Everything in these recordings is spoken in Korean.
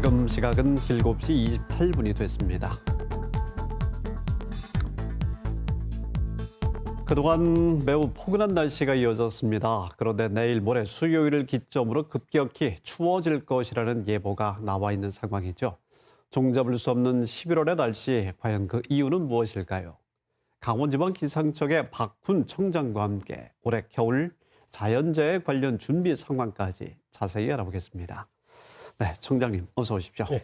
지금 시각은 7시 28분이 됐습니다. 그동안 매우 포근한 날씨가 이어졌습니다. 그런데 내일 모레 수요일을 기점으로 급격히 추워질 것이라는 예보가 나와 있는 상황이죠. 종잡을 수 없는 11월의 날씨, 과연 그 이유는 무엇일까요? 강원지방기상청의 박훈 청장과 함께 올해 겨울 자연재해 관련 준비 상황까지 자세히 알아보겠습니다. 네, 청장님 어서 오십시오. 네.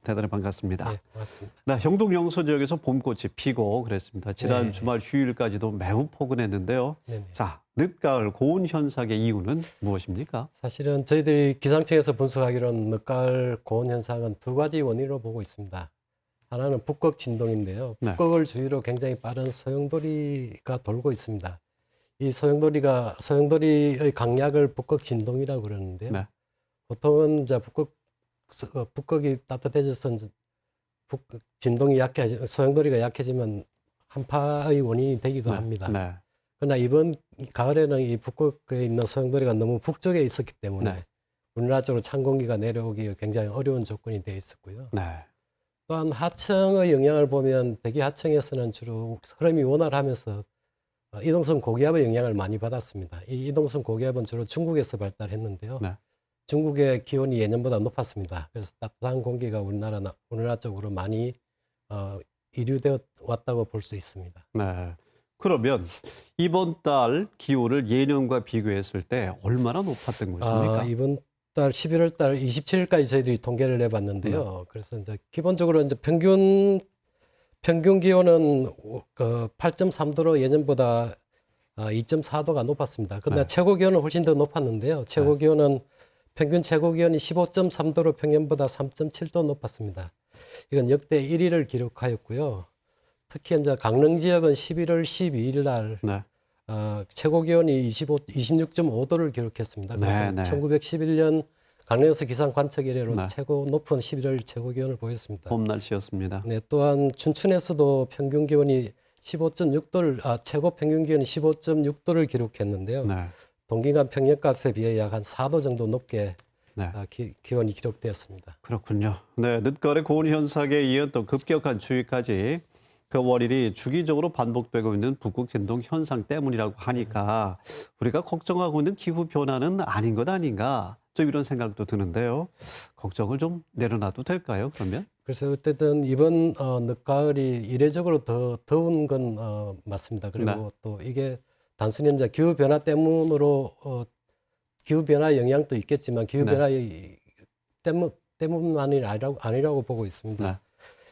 대단히 반갑습니다. 네, 맞습니다. 네, 경북 영서 지역에서 봄꽃이 피고 그랬습니다. 지난 네. 주말 휴일까지도 매우 포근했는데요. 네네. 자, 늦가을 고온 현상의 이유는 무엇입니까? 사실은 저희들이 기상청에서 분석하기로는 늦가을 고온 현상은 두 가지 원인으로 보고 있습니다. 하나는 북극 진동인데요. 네. 북극을 주위로 굉장히 빠른 소용돌이가 돌고 있습니다. 이 소용돌이의 강약을 북극 진동이라고 그러는데요. 네. 보통은 이제 북극이 따뜻해져서 이제 진동이 소용돌이가 약해지면 한파의 원인이 되기도 합니다. 네. 그러나 이번 가을에는 이 북극에 있는 소용돌이가 너무 북쪽에 있었기 때문에 네. 우리나라 쪽으로 찬 공기가 내려오기 굉장히 어려운 조건이 되어 있었고요. 네. 또한 하청의 영향을 보면 대기 하청에서는 주로 흐름이 원활하면서 이동성 고기압의 영향을 많이 받았습니다. 이 이동성 고기압은 주로 중국에서 발달했는데요. 네. 중국의 기온이 예년보다 높았습니다. 그래서 따뜻한 공기가 우리나라 쪽으로 많이 이류되어 왔다고 볼 수 있습니다. 네. 그러면 이번 달 기온을 예년과 비교했을 때 얼마나 높았던 것입니까? 이번 달 11월 달 27일까지 저희들이 통계를 내봤는데요. 그래서 이제 기본적으로 이제 평균 기온은 8.3도로 예년보다 2.4도가 높았습니다. 그러나 네. 최고 기온은 훨씬 더 높았는데요. 최고 기온은 평균 최고 기온이 15.3도로 평년보다 3.7도 높았습니다. 이건 역대 1위를 기록하였고요. 특히 이제 강릉 지역은 11월 12일 날 네. 최고 기온이 26.5도를 기록했습니다. 그래서 네. 1911년 강릉에서 기상 관測이래로 네. 최고 높은 11월 최고 기온을 보였습니다. 봄 날씨였습니다. 네, 또한 춘천에서도 평균 기온이 15.6도를 최고 평균 기온이 15.6도를 기록했는데요. 네. 동기간 평년값에 비해 약 한 4도 정도 높게 네. 기온이 기록되었습니다. 그렇군요. 네, 늦가을의 고온 현상에 이어 또 급격한 추위까지 그 원인이 주기적으로 반복되고 있는 북극 진동 현상 때문이라고 하니까 우리가 걱정하고 있는 기후 변화는 아닌 것 아닌가 좀 이런 생각도 드는데요. 걱정을 좀 내려놔도 될까요? 그러면? 그래서 어쨌든 이번 늦가을이 이례적으로 더 더운 건 맞습니다. 그리고 네. 또 이게 단순히 이제 기후 변화 때문으로 기후 변화 영향도 있겠지만 기후 네. 변화의 때문만이 아니라고 보고 있습니다. 네.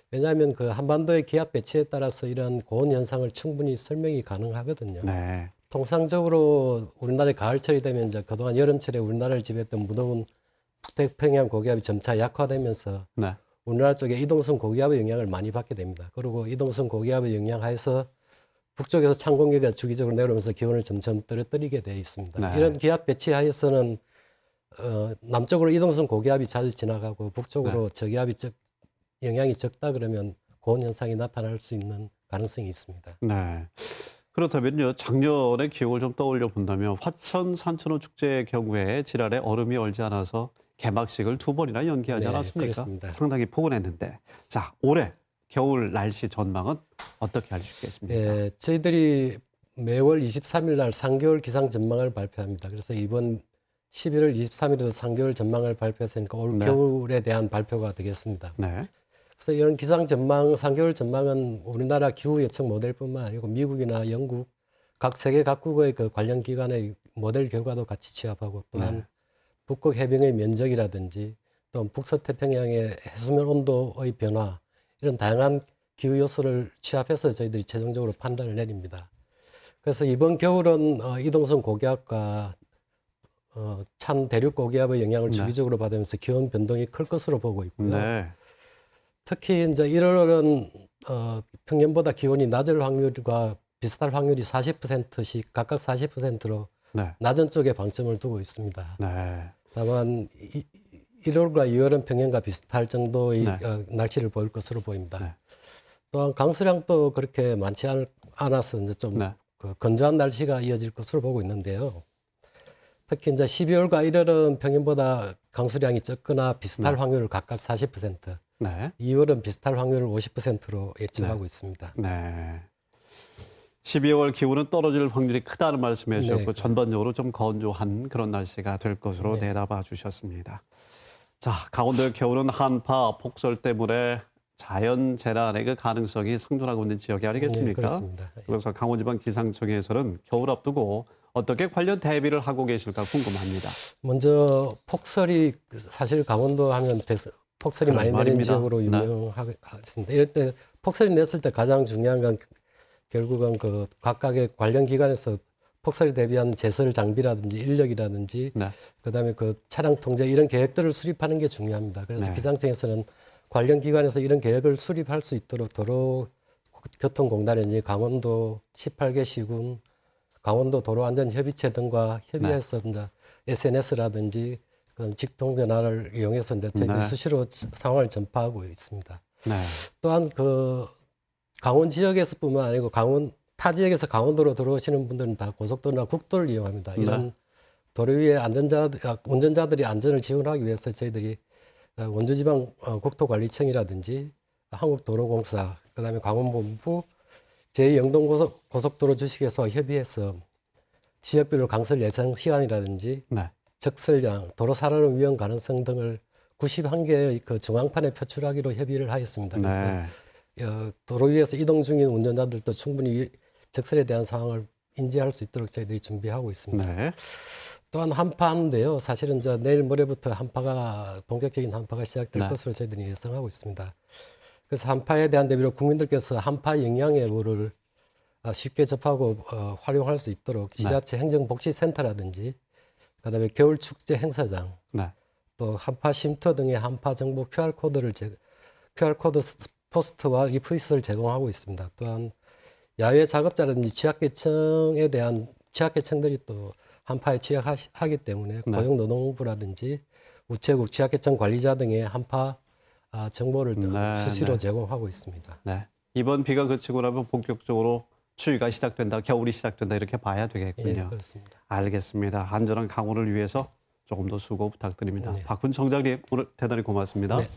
왜냐하면 그 한반도의 기압 배치에 따라서 이런 고온 현상을 충분히 설명이 가능하거든요. 네. 통상적으로 우리나라의 가을철이 되면 이제 그동안 여름철에 우리나라를 지배했던 무더운 북태평양 고기압이 점차 약화되면서 네. 우리나라 쪽에 이동성 고기압의 영향을 많이 받게 됩니다. 그리고 이동성 고기압의 영향 하에서 북쪽에서 찬 공기가 주기적으로 내려오면서 기온을 점점 떨어뜨리게 되어 있습니다. 네. 이런 기압 배치 하에서는 남쪽으로 이동성 고기압이 자주 지나가고 북쪽으로 저기압이 영향이 적다 그러면 고온 현상이 나타날 수 있는 가능성이 있습니다. 네. 그렇다면요, 작년의 기억을 좀 떠올려 본다면 화천 산천어 축제의 경우에 지난해 얼음이 얼지 않아서 개막식을 2번이나 연기하지 네, 않았습니까? 그렇습니다. 상당히 포근했는데. 자, 올해 겨울 날씨 전망은 어떻게 할 수 있겠습니까? 예, 저희들이 매월 23일 날 3개월 기상 전망을 발표합니다. 그래서 이번 11월 23일에도 3개월 전망을 발표했으니까 올 네. 겨울에 대한 발표가 되겠습니다. 네. 그래서 이런 기상 전망, 3개월 전망은 우리나라 기후 예측 모델뿐만 아니고 미국이나 영국, 각 세계 각국의 그 관련 기관의 모델 결과도 같이 취합하고 또한 네. 북극 해빙의 면적이라든지 또 북서태평양의 해수면 온도의 변화 이런 다양한 기후 요소를 취합해서 저희들이 최종적으로 판단을 내립니다. 그래서 이번 겨울은 이동성 고기압과 찬 대륙 고기압의 영향을 네. 주기적으로 받으면서 기온 변동이 클 것으로 보고 있고요. 네. 특히 이제 1월은 평년보다 기온이 낮을 확률과 비슷할 확률이 40%씩 각각 40%로 네. 낮은 쪽에 방점을 두고 있습니다. 네. 다만 1월과 2월은 평년과 비슷할 정도의 네. 날씨를 보일 것으로 보입니다. 네. 또한 강수량도 그렇게 많지 않아서 이제 좀 네. 건조한 날씨가 이어질 것으로 보고 있는데요. 특히 이제 12월과 1월은 평년보다 강수량이 적거나 비슷할 네. 확률을 각각 40%, 네. 2월은 비슷할 확률을 50%로 예측하고 네. 있습니다. 네. 12월 기온은 떨어질 확률이 크다는 말씀해 주셨고 네. 전반적으로 좀 건조한 그런 날씨가 될 것으로 네. 대답해 주셨습니다. 자, 강원도의 겨울은 한파, 폭설 때문에 자연 재난의 그 가능성이 상존하고 있는 지역이 네, 아니겠습니까? 그렇습니다. 그래서 강원지방 기상청에서는 겨울 앞두고 어떻게 관련 대비를 하고 계실까 궁금합니다. 먼저 폭설이 사실 강원도 하면 폭설이 그런 많이 내리는 말입니다. 지역으로 네. 유명하겠습니다. 이럴 때 폭설이 냈을 때 가장 중요한 건 결국은 그 각각의 관련 기관에서 폭설에 대비한 제설 장비라든지 인력이라든지 네. 그다음에 그 차량 통제 이런 계획들을 수립하는 게 중요합니다. 그래서 네. 기상청에서는 관련 기관에서 이런 계획을 수립할 수 있도록 도로교통공단이지 강원도 18개 시군, 강원도 도로안전협의체 등과 협의해서 이제 SNS라든지 그다음 직통전화를 이용해서 이제 저희들이 네. 수시로 상황을 전파하고 있습니다. 네. 또한 그 강원 지역에서뿐만 아니고 타 지역에서 강원도로 들어오시는 분들은 다 고속도로나 국도를 이용합니다. 이런 도로 위에 운전자들이 안전을 지원하기 위해서 저희들이 원주지방 국토관리청이라든지 한국도로공사, 그다음에 강원본부, 제2영동고속도로 주식에서 협의해서 지역별로 강설 예상 시간이라든지 네. 적설량, 도로 살아남 위험 가능성 등을 91개의 그 중앙판에 표출하기로 협의를 하였습니다. 그래서 네. 도로 위에서 이동 중인 운전자들도 충분히 적설에 대한 상황을 인지할 수 있도록 저희들이 준비하고 있습니다. 네. 또한 한파인데요. 사실은 이제 내일 모레부터 본격적인 한파가 시작될 네. 것으로 저희들이 예상하고 있습니다. 그래서 한파에 대한 대비로 국민들께서 한파 영향 예보를 쉽게 접하고 활용할 수 있도록 지자체 행정복지센터라든지 그다음에 겨울축제 행사장, 네. 또 한파 쉼터 등의 한파 정보 QR코드 포스터와 리플릿을 제공하고 있습니다. 또한 야외 작업자라든지 취약계층들이 또 한파에 취약하기 때문에 네. 고용노동부라든지 우체국, 취약계층 관리자 등의 한파 정보를 네, 수시로 네. 제공하고 있습니다. 네. 이번 비가 그치고 나면 본격적으로 추위가 시작된다, 겨울이 시작된다 이렇게 봐야 예, 되겠군요. 그렇습니다. 알겠습니다. 안전한 강원을 위해서 조금 더 수고 부탁드립니다. 네. 박훈 청장님 오늘 대단히 고맙습니다. 네.